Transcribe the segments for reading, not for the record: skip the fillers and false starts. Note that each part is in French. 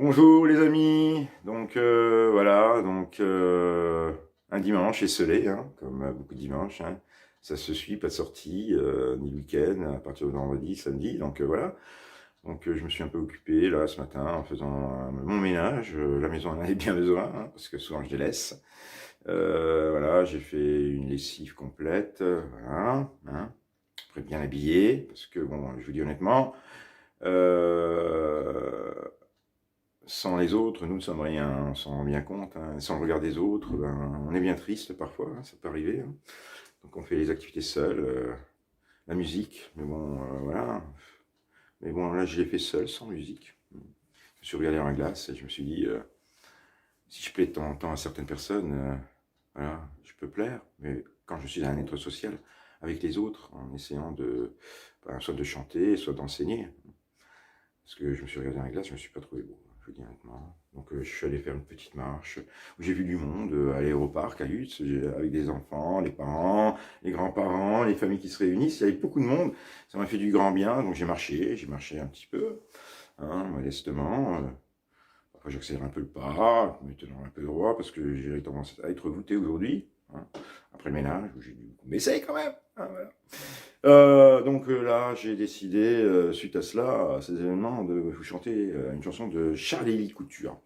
Bonjour les amis, voilà, un dimanche esselé, hein, comme beaucoup de dimanches, hein. Ça se suit, pas de sortie, ni week-end, à partir de vendredi, samedi, voilà. Je me suis un peu occupé là ce matin en faisant mon ménage, la maison en avait bien besoin, hein, parce que souvent je délaisse. Voilà, j'ai fait une lessive complète, voilà, hein, après bien habillé, parce que bon, je vous dis honnêtement, euh, sans les autres, nous ne sommes rien, on s'en rend bien compte, hein. Sans le regard des autres, ben, on est bien triste parfois, hein, ça peut arriver, hein. Donc on fait les activités seuls, la musique, mais bon, voilà. Mais bon, là, je l'ai fait seul, sans musique. Je me suis regardé dans la glace et je me suis dit, si je plais de temps en temps à certaines personnes, voilà, je peux plaire, mais quand je suis un être social avec les autres, en essayant soit de chanter, soit d'enseigner. Parce que je me suis regardé dans la glace, je ne me suis pas trouvé beau, je vous dis honnêtement. Je suis allé faire une petite marche où j'ai vu du monde, aller au parc à Lutz, avec des enfants, les parents, les grands-parents, les familles qui se réunissent. Il y avait beaucoup de monde, ça m'a fait du grand bien, donc j'ai marché un petit peu, hein, modestement. Après, j'accélère un peu le pas, je me tenant un peu droit parce que j'ai tendance à être voûté aujourd'hui, hein, après le ménage, où j'ai dû baisser quand même, hein, voilà. Là, j'ai décidé, suite à cela, à ces événements, de vous chanter une chanson de Charlie Couture.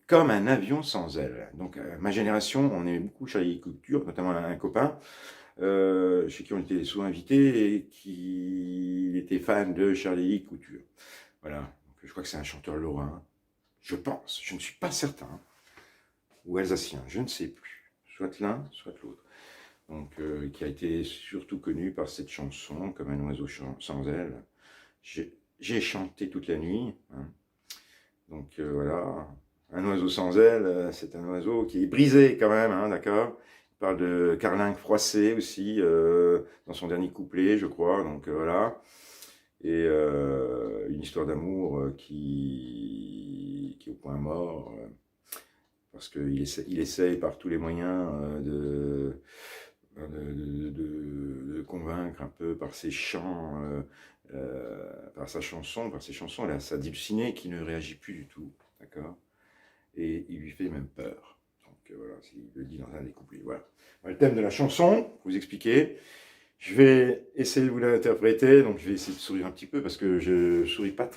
Comme un avion sans aile. Ma génération, on aimait beaucoup Charlie Couture, notamment un copain, chez qui on était souvent invités et qui était fan de Charlie Couture. Voilà. Je crois que c'est un chanteur lorrain. Je pense, je ne suis pas certain. Ou alsacien, je ne sais plus. Soit l'un, soit l'autre. Qui a été surtout connu par cette chanson, comme un oiseau sans aile. J'ai chanté toute la nuit, hein. Voilà, un oiseau sans aile, c'est un oiseau qui est brisé quand même, hein, d'accord. Il parle de carlingue froissé aussi, dans son dernier couplet, je crois, voilà. Et une histoire d'amour qui est au point mort, parce qu'il essaye par tous les moyens de convaincre un peu par ses chants, par sa chanson, par ses chansons. Elle a sa dulcinée qui ne réagit plus du tout, d'accord. Et il lui fait même peur. Voilà, il le dit dans un des couplets. Voilà. Le thème de la chanson, pour vous expliquer. Je vais essayer de vous l'interpréter, donc je vais essayer de sourire un petit peu parce que je souris pas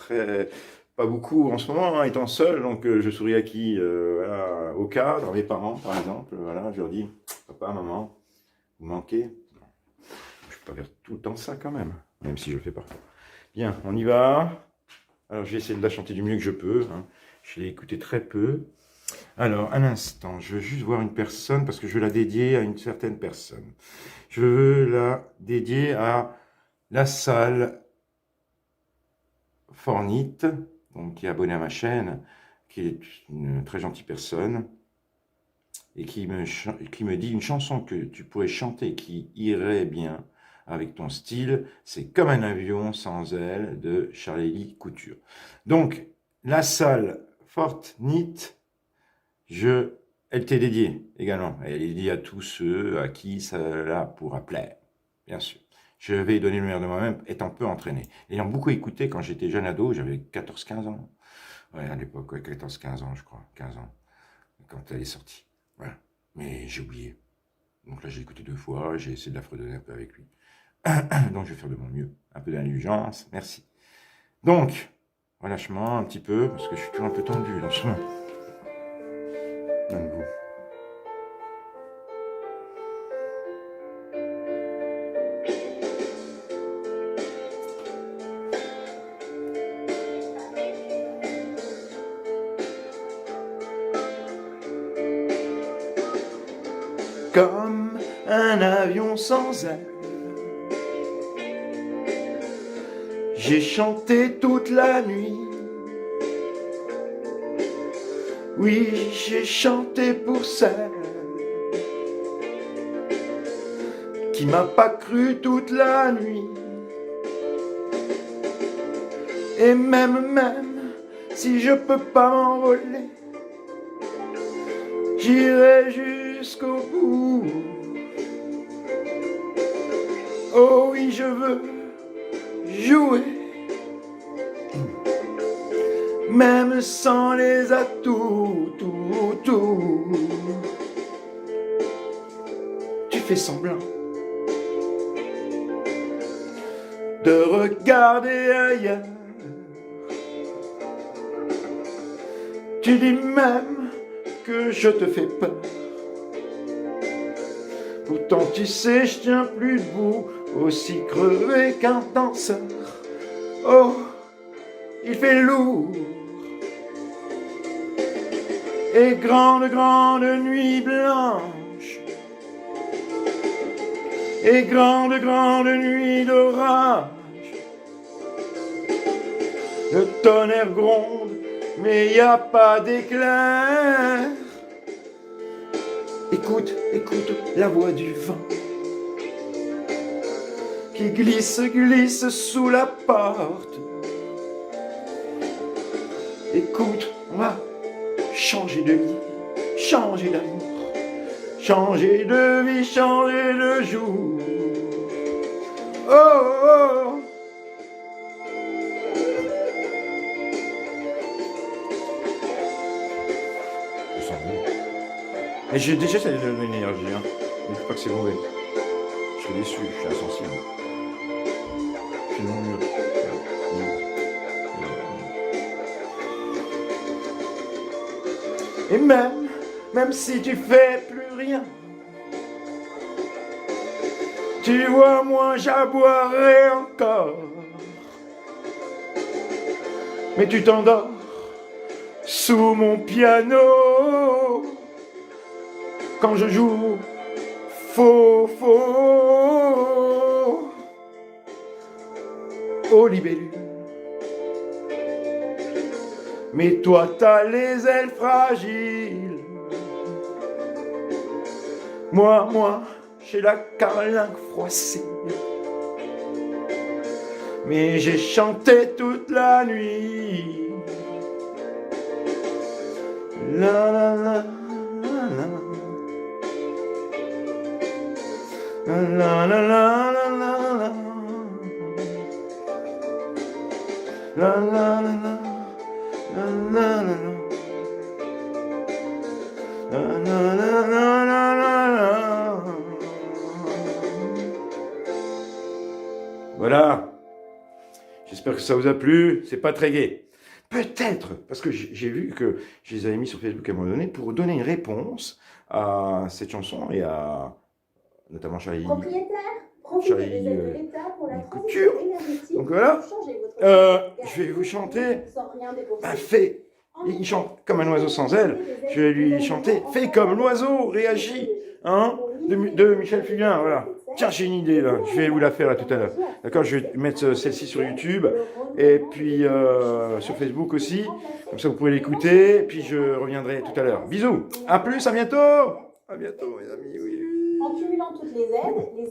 beaucoup en ce moment, hein, étant seul. Je souris à qui, voilà, au cadre, mes parents par exemple. Voilà, je leur dis, papa, maman, vous manquez. Non, je peux pas faire tout le temps ça quand même si je le fais pas. Bien, on y va. Alors je vais essayer de la chanter du mieux que je peux, hein. Je l'ai écoutée très peu. Alors, un instant, je veux juste voir une personne parce que je veux la dédier à une certaine personne. Je veux la dédier à la salle Fornite, donc qui est abonnée à ma chaîne, qui est une très gentille personne, et qui me dit une chanson que tu pourrais chanter qui irait bien avec ton style, c'est Comme un avion sans aile de Charlie Couture. Donc, la salle Fornite, elle t'est dédiée également. Elle est dédiée à tous ceux à qui cela pourra plaire, bien sûr. Je vais donner le meilleur de moi-même, étant peu entraîné. Ayant beaucoup écouté quand j'étais jeune ado, j'avais 14-15 ans. Ouais, à l'époque, ouais, 14-15 ans, je crois, 15 ans, quand elle est sortie. Voilà. Mais j'ai oublié. Donc là, j'ai écouté 2 fois, j'ai essayé de la fredonner un peu avec lui. Donc je vais faire de mon mieux. Un peu d'indulgence, merci. Donc, relâchement un petit peu, parce que je suis toujours un peu tendu dans ce moment. Même vous. Comme un avion sans aile, j'ai chanté toute la nuit. Oui, j'ai chanté pour celle qui m'a pas cru toute la nuit. Et même si je peux pas m'envoler, j'irai jusqu'au bout. Oh oui, je veux jouer même sans les atouts, tu fais semblant de regarder ailleurs. Tu dis même que je te fais peur. Pourtant tu sais, je tiens plus debout, aussi crevé qu'un danseur. Oh, il fait lourd. Et grande, grande nuit blanche. Et grande, grande nuit d'orage. Le tonnerre gronde, mais y a pas d'éclair. Écoute, écoute la voix du vent qui glisse, glisse sous la porte. Écoute, on va changer de lit, changer d'amour, changer de vie, changer de jour. Oh, oh, oh. Je sens bon. Et j'ai déjà ça donne de l'énergie, hein. Ne dis pas que c'est mauvais. Je suis déçu, je suis insensible. Je suis non mieux. Et même si tu fais plus rien, tu vois, moi j'aboierai encore. Mais tu t'endors sous mon piano quand je joue faux, faux aux libellules. Mais toi t'as les ailes fragiles. Moi, j'ai la carlingue froissée. Mais j'ai chanté toute la nuit. La la la la la. La la la la la la. La la la la. La la la la. La la la la la la. Voilà. J'espère que ça vous a plu. C'est pas très gai. Peut-être, parce que j'ai vu que je les avais mis sur Facebook à un moment donné pour donner une réponse à cette chanson et à notamment Charlie. Charlie Couture. Donc voilà. Je vais vous chanter. Fais. Il chante comme un oiseau sans aile. Je vais lui chanter. Fais comme l'oiseau, réagis. Hein, de Michel Fugain. Voilà. Tiens, j'ai une idée là. Je vais vous la faire là tout à l'heure. D'accord, je vais mettre celle-ci sur YouTube et puis sur Facebook aussi. Comme ça, vous pouvez l'écouter. Et puis je reviendrai tout à l'heure. Bisous. À plus, à bientôt. À bientôt, mes amis. Oui, oui. En cumulant toutes les aides, les